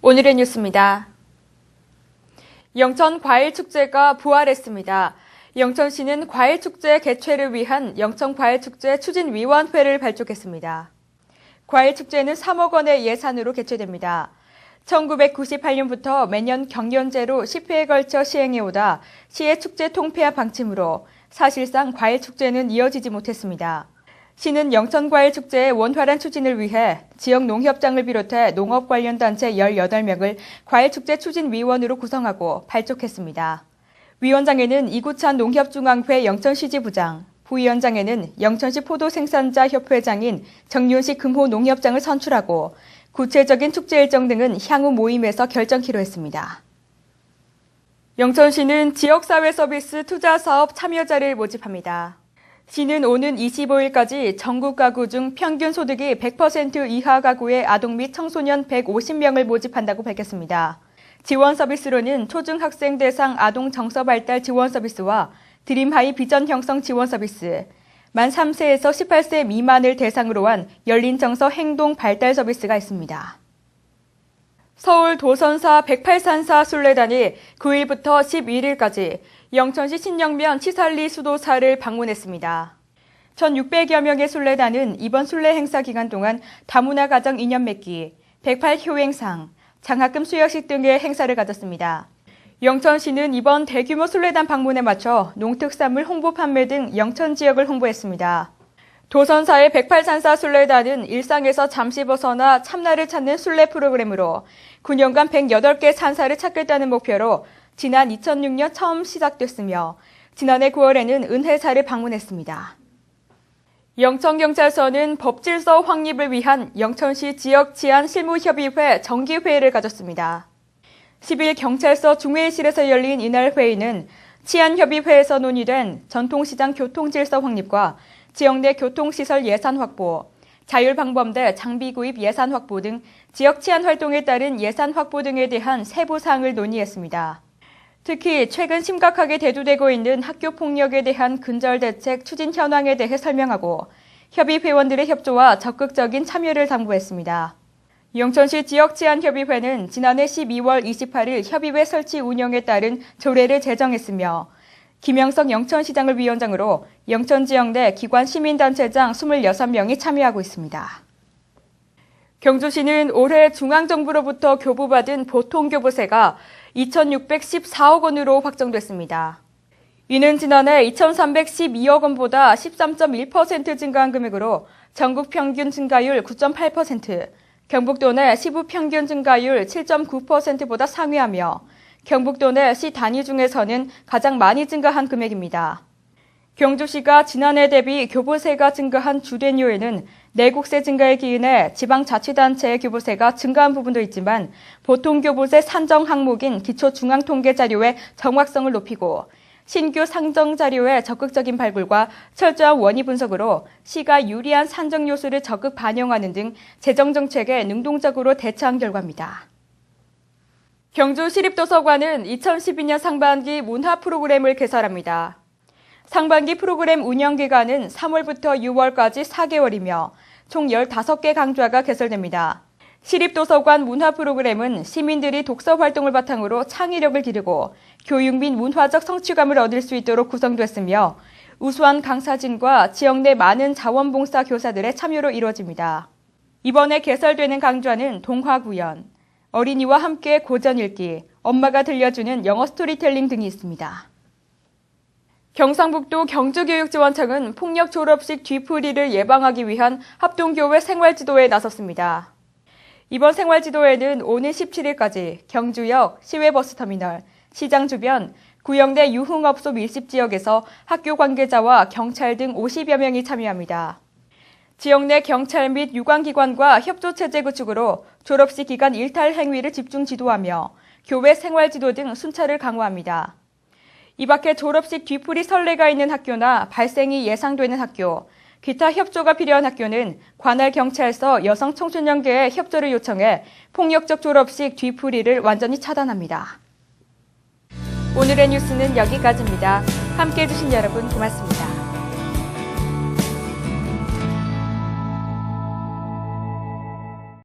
오늘의 뉴스입니다. 영천 과일축제가 부활했습니다. 영천시는 과일축제 개최를 위한 영천과일축제 추진위원회를 발족했습니다. 과일축제는 3억 원의 예산으로 개최됩니다. 1998년부터 매년 경연제로 10회에 걸쳐 시행해오다 시의 축제 통폐합 방침으로 사실상 과일축제는 이어지지 못했습니다. 시는 영천과일축제의 원활한 추진을 위해 지역 농협장을 비롯해 농업 관련 단체 18명을 과일축제 추진위원으로 구성하고 발족했습니다. 위원장에는 이구찬 농협중앙회 영천시지부장, 부위원장에는 영천시 포도생산자협회장인 정윤식 금호농협장을 선출하고 구체적인 축제 일정 등은 향후 모임에서 결정키로 했습니다. 영천시는 지역사회 서비스 투자사업 참여자를 모집합니다. 시는 오는 25일까지 전국 가구 중 평균 소득이 100% 이하 가구의 아동 및 청소년 150명을 모집한다고 밝혔습니다. 지원 서비스로는 초중학생 대상 아동 정서 발달 지원 서비스와 드림하이 비전 형성 지원 서비스, 만 3세에서 18세 미만을 대상으로 한 열린 정서 행동 발달 서비스가 있습니다. 서울 도선사 108산사 순례단이 9일부터 11일까지 영천시 신영면 치살리 수도사를 방문했습니다. 1,600여 명의 순례단은 이번 순례 행사 기간 동안 다문화 가정 인연 맺기, 108 효행상, 장학금 수여식 등의 행사를 가졌습니다. 영천시는 이번 대규모 순례단 방문에 맞춰 농특산물 홍보 판매 등 영천 지역을 홍보했습니다. 도선사의 108산사 순례단은 일상에서 잠시 벗어나 참나를 찾는 순례 프로그램으로 9년간 108개 산사를 찾겠다는 목표로 지난 2006년 처음 시작됐으며 지난해 9월에는 은혜사를 방문했습니다. 영천경찰서는 법질서 확립을 위한 영천시 지역치안실무협의회 정기회의를 가졌습니다. 10일 경찰서 중회의실에서 열린 이날 회의는 치안협의회에서 논의된 전통시장 교통질서 확립과 지역 내 교통시설 예산 확보, 자율방범대 장비 구입 예산 확보 등 지역 치안 활동에 따른 예산 확보 등에 대한 세부 사항을 논의했습니다. 특히 최근 심각하게 대두되고 있는 학교 폭력에 대한 근절 대책 추진 현황에 대해 설명하고 협의 회원들의 협조와 적극적인 참여를 당부했습니다. 영천시 지역치안협의회는 지난해 12월 28일 협의회 설치 운영에 따른 조례를 제정했으며 김영석 영천시장을 위원장으로 영천 지역 내 기관 시민단체장 26명이 참여하고 있습니다. 경주시는 올해 중앙정부로부터 교부받은 보통교부세가 2,614억 원으로 확정됐습니다. 이는 지난해 2,312억 원보다 13.1% 증가한 금액으로 전국 평균 증가율 9.8%, 경북도 내 시부 평균 증가율 7.9%보다 상회하며 경북도 내 시 단위 중에서는 가장 많이 증가한 금액입니다. 경주시가 지난해 대비 교부세가 증가한 주된 요인은 내국세 증가에 기인해 지방자치단체의 교부세가 증가한 부분도 있지만 보통교부세 산정 항목인 기초중앙통계자료의 정확성을 높이고 신규 상정 자료의 적극적인 발굴과 철저한 원의 분석으로 시가 유리한 산정 요소를 적극 반영하는 등 재정정책에 능동적으로 대처한 결과입니다. 경주시립도서관은 2012년 상반기 문화 프로그램을 개설합니다. 상반기 프로그램 운영 기간은 3월부터 6월까지 4개월이며 총 15개 강좌가 개설됩니다. 시립도서관 문화 프로그램은 시민들이 독서 활동을 바탕으로 창의력을 기르고 교육 및 문화적 성취감을 얻을 수 있도록 구성됐으며 우수한 강사진과 지역 내 많은 자원봉사 교사들의 참여로 이루어집니다. 이번에 개설되는 강좌는 동화구연, 어린이와 함께 고전 읽기, 엄마가 들려주는 영어 스토리텔링 등이 있습니다. 경상북도 경주교육지원청은 폭력 졸업식 뒤풀이를 예방하기 위한 합동교회 생활지도에 나섰습니다. 이번 생활지도에는 오는 17일까지 경주역, 시외버스터미널, 시장 주변, 구역 내 유흥업소 밀집지역에서 학교 관계자와 경찰 등 50여 명이 참여합니다. 지역 내 경찰 및 유관기관과 협조체제 구축으로 졸업식 기간 일탈 행위를 집중 지도하며 교회 생활지도 등 순찰을 강화합니다. 이 밖에 졸업식 뒤풀이 선례가 있는 학교나 발생이 예상되는 학교, 기타 협조가 필요한 학교는 관할 경찰서 여성청소년계에 협조를 요청해 폭력적 졸업식 뒤풀이를 완전히 차단합니다. 오늘의 뉴스는 여기까지입니다. 함께해 주신 여러분 고맙습니다.